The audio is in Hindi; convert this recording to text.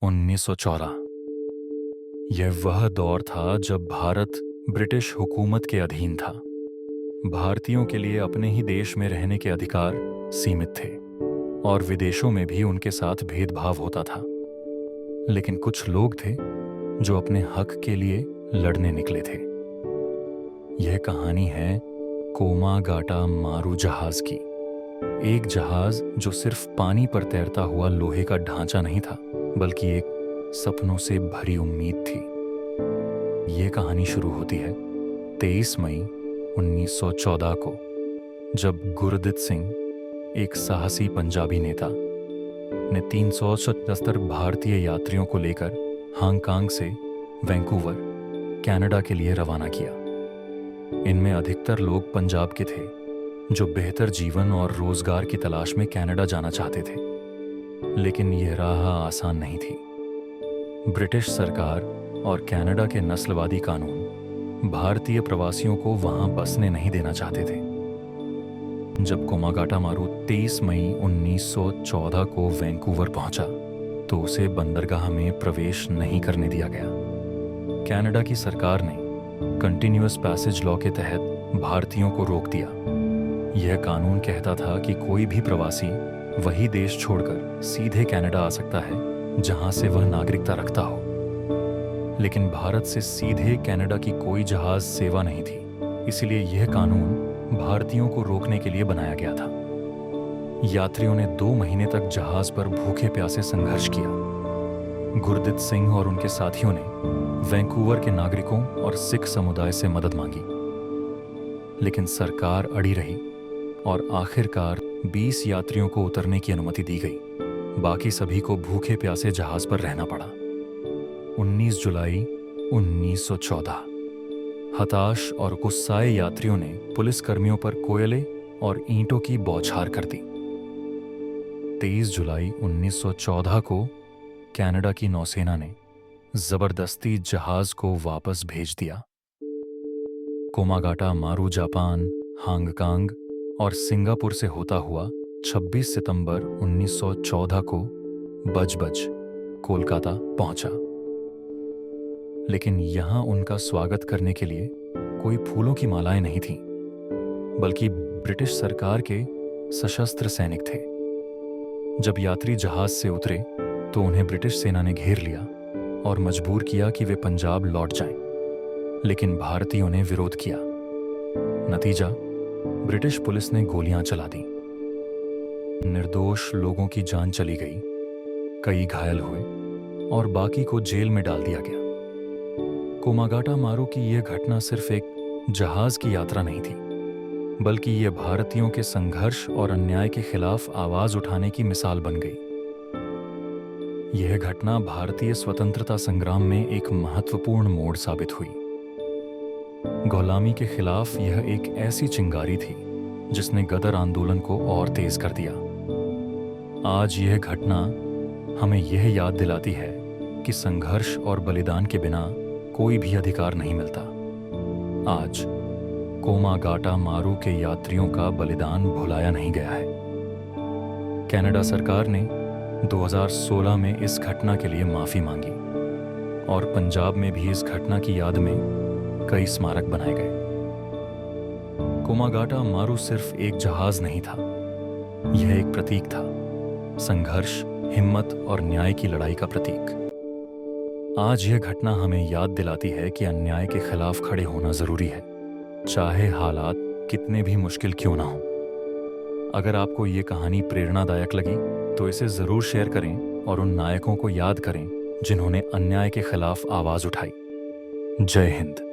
1914। यह वह दौर था जब भारत ब्रिटिश हुकूमत के अधीन था। भारतीयों के लिए अपने ही देश में रहने के अधिकार सीमित थे और विदेशों में भी उनके साथ भेदभाव होता था। लेकिन कुछ लोग थे जो अपने हक के लिए लड़ने निकले थे। यह कहानी है कोमागाटा मारू जहाज की। एक जहाज जो सिर्फ पानी पर तैरता हुआ लोहे का ढांचा नहीं था, बल्कि एक सपनों से भरी उम्मीद थी। ये कहानी शुरू होती है 23 मई 1914 को, जब गुरदित सिंह, एक साहसी पंजाबी नेता, ने 377 भारतीय यात्रियों को लेकर हांगकांग से वैंकूवर, कनाडा के लिए रवाना किया। इनमें अधिकतर लोग पंजाब के थे जो बेहतर जीवन और रोजगार की तलाश में कनाडा जाना चाहते थे। लेकिन यह राह आसान नहीं थी। ब्रिटिश सरकार और कनाडा के नस्लवादी कानून भारतीय प्रवासियों को वहां बसने नहीं देना चाहते थे। जब कोमागाटा मारू 23 मई 1914 को वैंकूवर पहुंचा तो उसे बंदरगाह में प्रवेश नहीं करने दिया गया। कनाडा की सरकार ने कंटिन्यूअस पैसेज लॉ के तहत भारतीयों को रोक दिया। यह कानून कहता था कि कोई भी प्रवासी वही देश छोड़कर सीधे कनाडा आ सकता है जहां से वह नागरिकता रखता हो। लेकिन भारत से सीधे कनाडा की कोई जहाज सेवा नहीं थी, इसलिए यह कानून भारतीयों को रोकने के लिए बनाया गया था। यात्रियों ने 2 महीने तक जहाज पर भूखे प्यासे संघर्ष किया। गुरदित सिंह और उनके साथियों ने वैंकूवर के नागरिकों और सिख समुदाय से मदद मांगी, लेकिन सरकार अड़ी रही और आखिरकार 20 यात्रियों को उतरने की अनुमति दी गई। बाकी सभी को भूखे प्यासे जहाज पर रहना पड़ा। 19 जुलाई 1914। हताश और गुस्साए यात्रियों ने पुलिस कर्मियों पर कोयले और ईंटों की बौछार कर दी। 23 जुलाई 1914 को कनाडा की नौसेना ने जबरदस्ती जहाज को वापस भेज दिया। कोमागाटा मारू जापान, हांगकांग और सिंगापुर से होता हुआ 26 सितंबर 1914 को बज कोलकाता पहुंचा। लेकिन यहां उनका स्वागत करने के लिए कोई फूलों की मालाएं नहीं थीं, बल्कि ब्रिटिश सरकार के सशस्त्र सैनिक थे। जब यात्री जहाज से उतरे तो उन्हें ब्रिटिश सेना ने घेर लिया और मजबूर किया कि वे पंजाब लौट जाएं। लेकिन भारतीयों ने विरोध किया। नतीजा, ब्रिटिश पुलिस ने गोलियां चला दी। निर्दोष लोगों की जान चली गई, कई घायल हुए और बाकी को जेल में डाल दिया गया। कोमागाटा मारू की यह घटना सिर्फ एक जहाज की यात्रा नहीं थी, बल्कि यह भारतीयों के संघर्ष और अन्याय के खिलाफ आवाज उठाने की मिसाल बन गई। यह घटना भारतीय स्वतंत्रता संग्राम में एक महत्वपूर्ण मोड़ साबित हुई। गुलामी के खिलाफ यह एक ऐसी चिंगारी थी जिसने गदर आंदोलन को और तेज कर दिया। आज यह घटना हमें यह याद दिलाती है कि संघर्ष और बलिदान के बिना कोई भी अधिकार नहीं मिलता। आज कोमागाटा मारू के यात्रियों का बलिदान भुलाया नहीं गया है। कनाडा सरकार ने 2016 में इस घटना के लिए माफी मांगी और पंजाब में भी इस घटना की याद में कई स्मारक बनाए गए। कोमागाटा मारू सिर्फ एक जहाज नहीं था, यह एक प्रतीक था, संघर्ष, हिम्मत और न्याय की लड़ाई का प्रतीक। आज यह घटना हमें याद दिलाती है कि अन्याय के खिलाफ खड़े होना जरूरी है, चाहे हालात कितने भी मुश्किल क्यों ना हो। अगर आपको ये कहानी प्रेरणादायक लगी तो इसे जरूर शेयर करें और उन नायकों को याद करें जिन्होंने अन्याय के खिलाफ आवाज उठाई। जय हिंद।